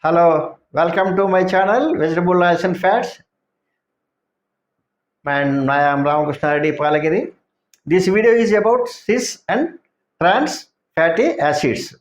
Hello, welcome to my channel Vegetable Oils and Fats, and I am Ramakrishna Reddy Palagiri. This video is about cis and trans fatty acids.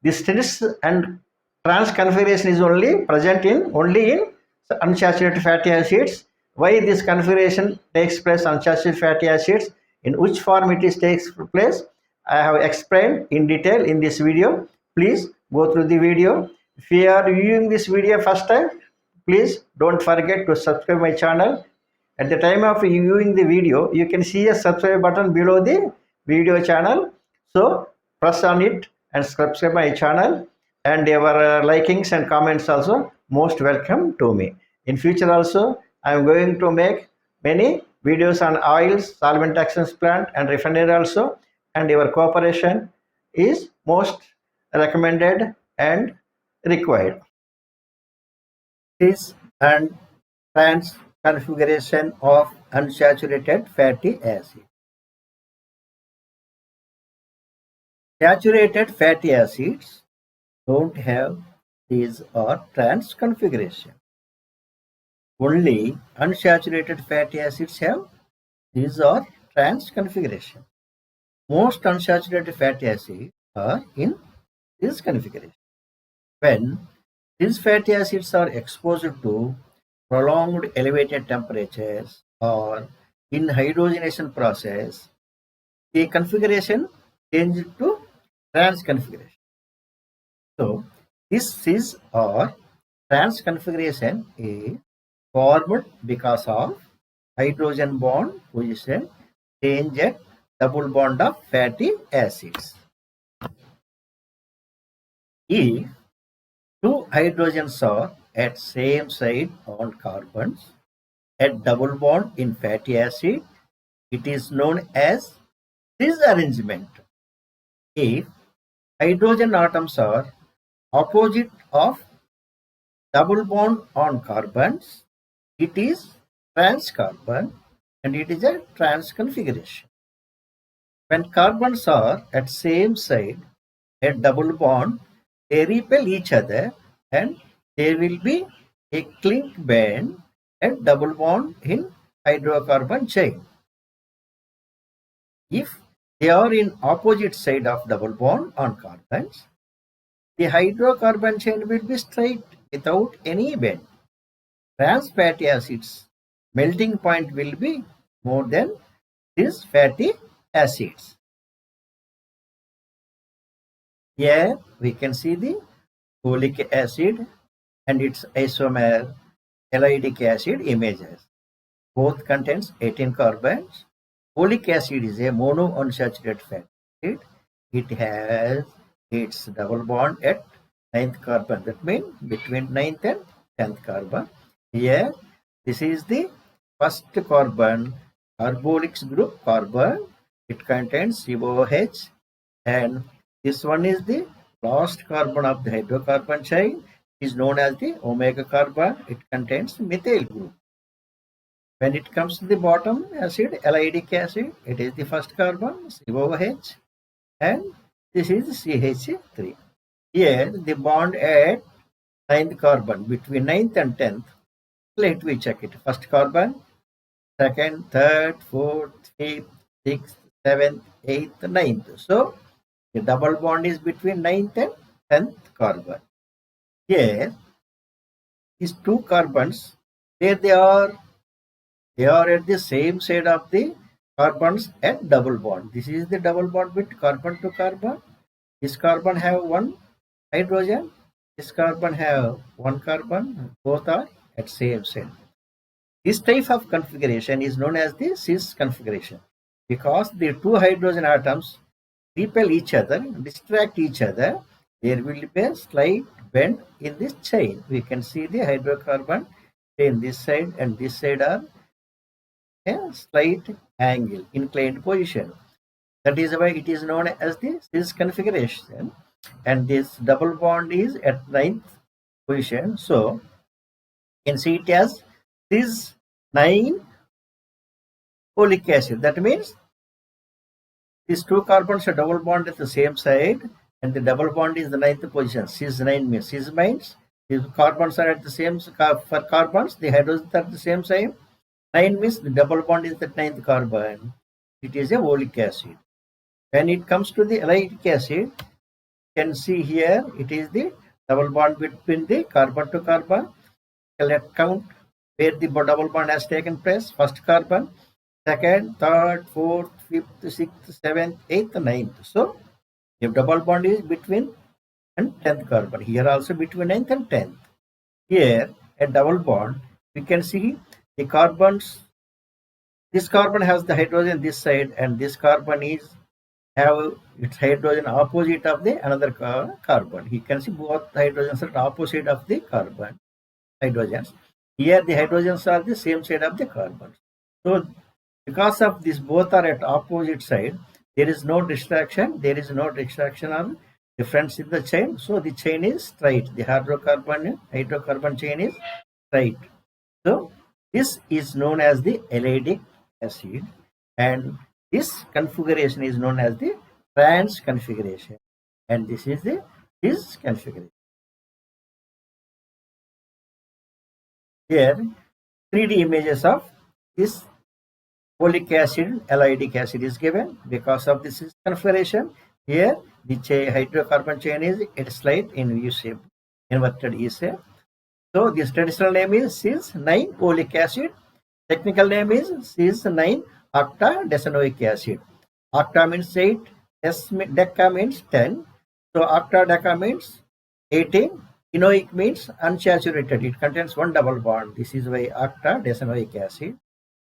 This cis and trans configuration is only present in unsaturated fatty acids. Why this configuration takes place unsaturated fatty acids, in which form it is takes place, I have explained in detail in this video. Please go through the video. If you are viewing this video first time, please don't forget to subscribe my channel. At the time of viewing the video, you can see a subscribe button below the video channel. So press on it and subscribe my channel, and your likings and comments also most welcome to me. In future also, I am going to make many videos on oils, solvent actions plant and refinery also, and your cooperation is most recommended and required. Cis and trans configuration of unsaturated fatty acid. Saturated fatty acids don't have cis or trans configuration. Only unsaturated fatty acids have cis or trans configuration. Most unsaturated fatty acids are in cis configuration. When these fatty acids are exposed to prolonged elevated temperatures or in hydrogenation process, the configuration changes to trans configuration. So this cis or trans configuration is formed because of hydrogen bond position change at double bond of fatty acids. If two hydrogens are at same side on carbons at double bond in fatty acid, it is known as cis arrangement. If hydrogen atoms are opposite of double bond on carbons, it is trans carbon and it is a trans configuration. When carbons are at same side at double bond, they repel each other and there will be a clink band at double bond in hydrocarbon chain. If they are in opposite side of double bond on carbons, the hydrocarbon chain will be straight without any bend. Trans fatty acids melting point will be more than these fatty acids. Here we can see the folic acid and its isomer allylic acid images. Both contains 18 carbons. Folic acid is a monounsaturated fatty acid. It has its double bond at 9th carbon. That means between 9th and 10th carbon. Here, this is the first carbon, carbolic group carbon. It contains COOH, and this one is the last carbon of the hydrocarbon chain. It is known as the omega carbon. It contains methyl group. When it comes to the bottom acid, allylic acid, it is the first carbon, COOH, and this is CH3. Here, the bond at 9th carbon, between 9th and 10th, let me check it. First carbon, second, third, fourth, fifth, sixth, seventh, eighth, ninth. So, the double bond is between 9th and 10th carbon. Here, these two carbons, there they are at the same side of the carbons at double bond. This is the double bond with carbon to carbon. This carbon have one hydrogen. This carbon have one carbon. Both are at same side. This type of configuration is known as the cis configuration because the two hydrogen atoms repel each other, distract each other. There will be a slight bend in this chain. We can see the hydrocarbon in this side and this side are a slight angle, inclined position. That is why it is known as the cis configuration, and this double bond is at 9th position. So you can see it as cis 9 folic acid. That means these two carbons are double bond at the same side, and the double bond is the 9th position. Cis 9 means If carbons are at the same, for carbons, the hydrogens are at the same side. 9 means the double bond is the ninth carbon. It is a oleic acid. When it comes to the allylic acid, you can see here it is the double bond between the carbon to carbon. Let's count where the double bond has taken place. First carbon, second, third, fourth, fifth, sixth, seventh, eighth, ninth. So if double bond is between and 10th carbon, here also between 9th and 10th. Here a double bond, we can see the carbons. This carbon has the hydrogen this side, and this carbon is have its hydrogen opposite of the another carbon. You can see both hydrogens are opposite of the carbon hydrogens. Here the hydrogens are the same side of the carbon. So because of this, both are at opposite side. There is no distraction. There is no distraction or difference in the chain. So the chain is straight. The hydrocarbon chain is straight. So this is known as the allylic acid, and this configuration is known as the trans configuration, and this is the cis configuration. Here 3D images of this oleic acid, allylic acid is given because of this configuration. Here the hydrocarbon chain is slight in U shape, inverted E shape. So this traditional name is cis 9 oleic acid. Technical name is cis 9 octadecanoic acid. Octa means 8, deca means 10. So octadeca means 18. Enoic means unsaturated. It contains one double bond. This is why octadecanoic acid.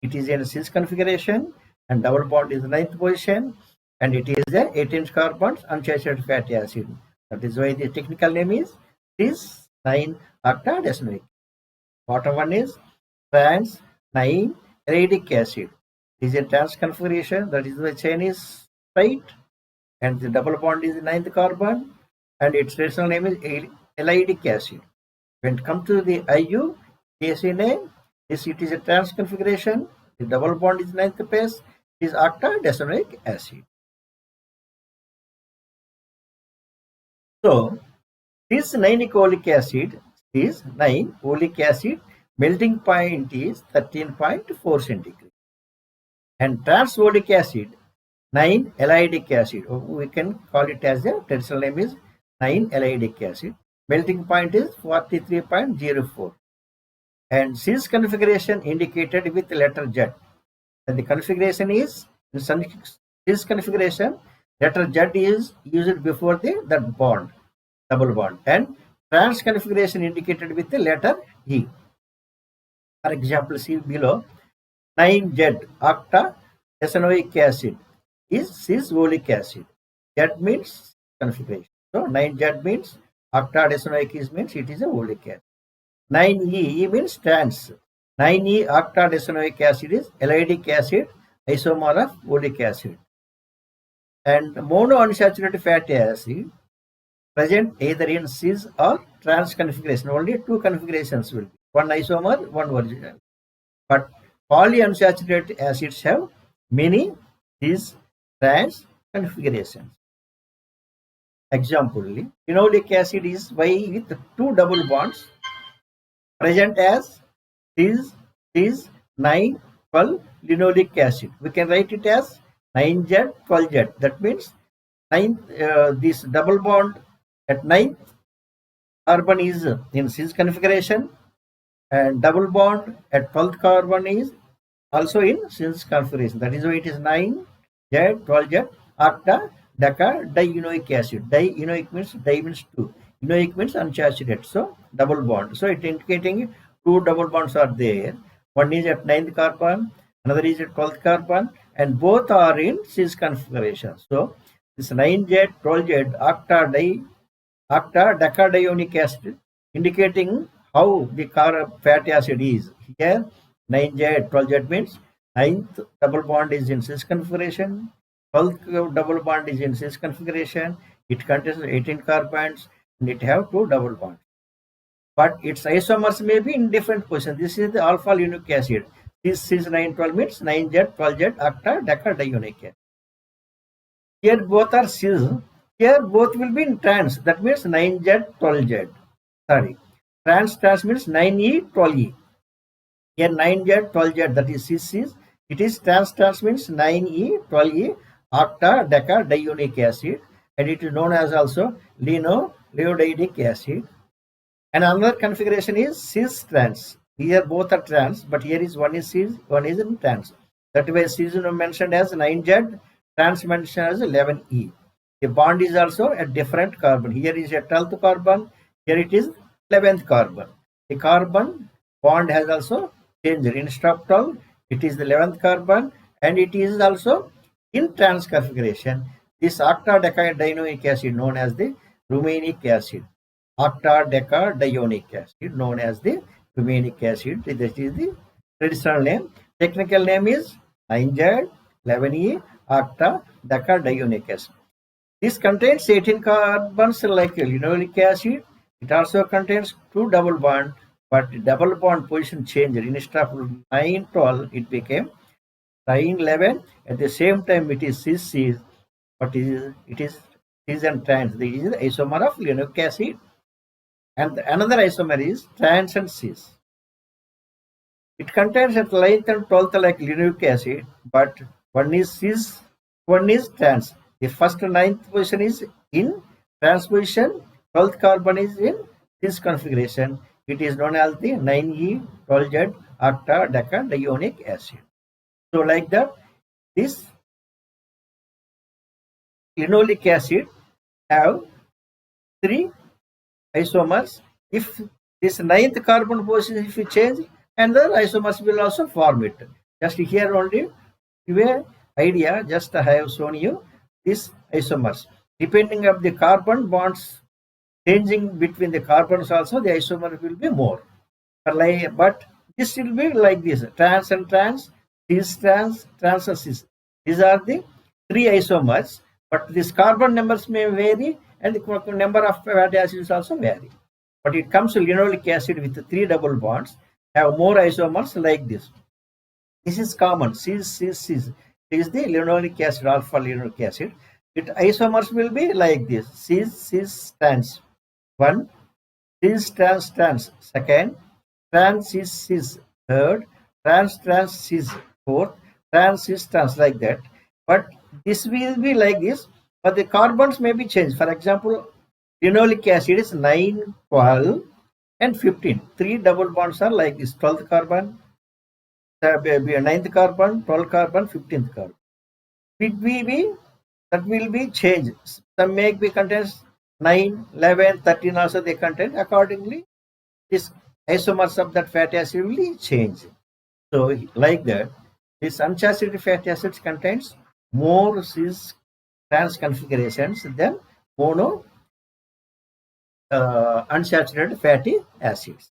It is in a cis configuration, and double bond is the 9th position, and it is a 18 carbons unsaturated fatty acid. That is why the technical name is cis 9 octadecanoic. Bottom one is trans 9 allylic acid. It is a trans configuration. That is why chain is straight, and the double bond is the 9th carbon, and its traditional name is allylic acid. When it comes to the IU, KC name, it is a trans configuration. The double bond is 9th place. It is octadecanoic acid. So this 9 oleic acid is 9 oleic acid. Melting point is 13.4 centigrade. And trans oleic acid 9 allylic acid. We can call it as a traditional name is 9 allylic acid. Melting point is 43.04. And cis configuration indicated with letter Z. And the configuration is in cis configuration, letter Z is used before that bond, double bond, and trans configuration indicated with the letter E. For example, see below 9Z octadecanoic acid is cis oleic acid. Z means configuration. So 9Z means octadecanoic means it is a oleic acid. 9E means trans. 9E octadecanoic acid is allylic acid, isomer of oleic acid. And monounsaturated fatty acid present either in cis or trans configuration. Only two configurations will be. One isomer, one original. But polyunsaturated acids have many cis trans configurations. Example, linoleic acid is Y with two double bonds present as cis 9 12 linoleic acid. We can write it as 9Z 12Z. That means this double bond at 9th carbon is in cis configuration, and double bond at 12th carbon is also in cis configuration. That is why it is 9Z 12Z octa deca dienoic acid. Dienoic means di means 2. Enoic means unsaturated. So double bond. So it indicating two double bonds are there. One is at 9th carbon, another is at 12th carbon, and both are in cis configuration. So this 9Z 12Z octadecadionic acid indicating how the fatty acid is. Here 9Z 12Z means 9th double bond is in cis configuration, 12th double bond is in cis configuration. It contains 18 carbons and it have two double bonds. But its isomers may be in different positions. This is the alpha linoleic acid. This cis 912 means 9Z 12Z octadecadionic acid. Here both are cis. Here both will be in trans. That means 9Z 12Z. Sorry. Trans means 9E, 12E. Here 9Z, 12Z, that is cis. It is trans means 9E, 12E, octa, deca, diunic acid, and it is known as also linoleiodic acid. And another configuration is cis trans. Here both are trans, but here is one is cis, one is in trans. That way cis is mentioned as 9Z, trans mentioned as 11E. The bond is also a different carbon. Here is a 12th carbon, here it is 11th carbon. The carbon bond has also changed. Instead of 12, it is the 11th carbon, and it is also in trans configuration. This octadecadienoic acid known as the rumenic acid. Octadecadionic acid known as the rumenic acid. This is the traditional name. Technical name is 9Z, 11E, octadecadionic acid. This contains 18 carbons like linoleic acid. It also contains 2 double bond, but the double bond position changed. Instead of 9, 12, it became 9, 11. At the same time, it is cis, but it is cis and trans. This is the isomer of linoleic acid. And another isomer is trans and cis. It contains at 9th and 12th like linoleic acid, but one is cis, one is trans. The first 9th position is in trans position, 12th carbon is in cis configuration. It is known as the 9E, 12Z, octadecadionic acid. So like that, this linoleic acid have 3 isomers. If this 9th carbon position if you change, another isomers will also form it. Just here only give an idea, just I have shown you this isomers. Depending on the carbon bonds changing between the carbons also, the isomer will be more. But this will be like this, trans and trans, cis trans, trans and cis. These are the 3 isomers, but these carbon numbers may vary and the number of fatty acids also vary. But it comes to linoleic acid with 3 double bonds, have more isomers like this. This is common, cis. This is the linoleic acid, alpha linoleic acid. Its isomers will be like this, cis trans 1, cis trans second, trans cis third, trans cis fourth, trans cis trans like that. But this will be like this, but the carbons may be changed. For example, linoleic acid is 9, 12 and 15. 3 double bonds are like this, 12th carbon, 9th carbon, 12th carbon, 15th carbon. That will be changed. Some may be contains 9, 11, 13 also they contain. Accordingly, this isomers of that fatty acid will change. So like that, this unsaturated fatty acids contains more cis trans configurations than mono unsaturated fatty acids.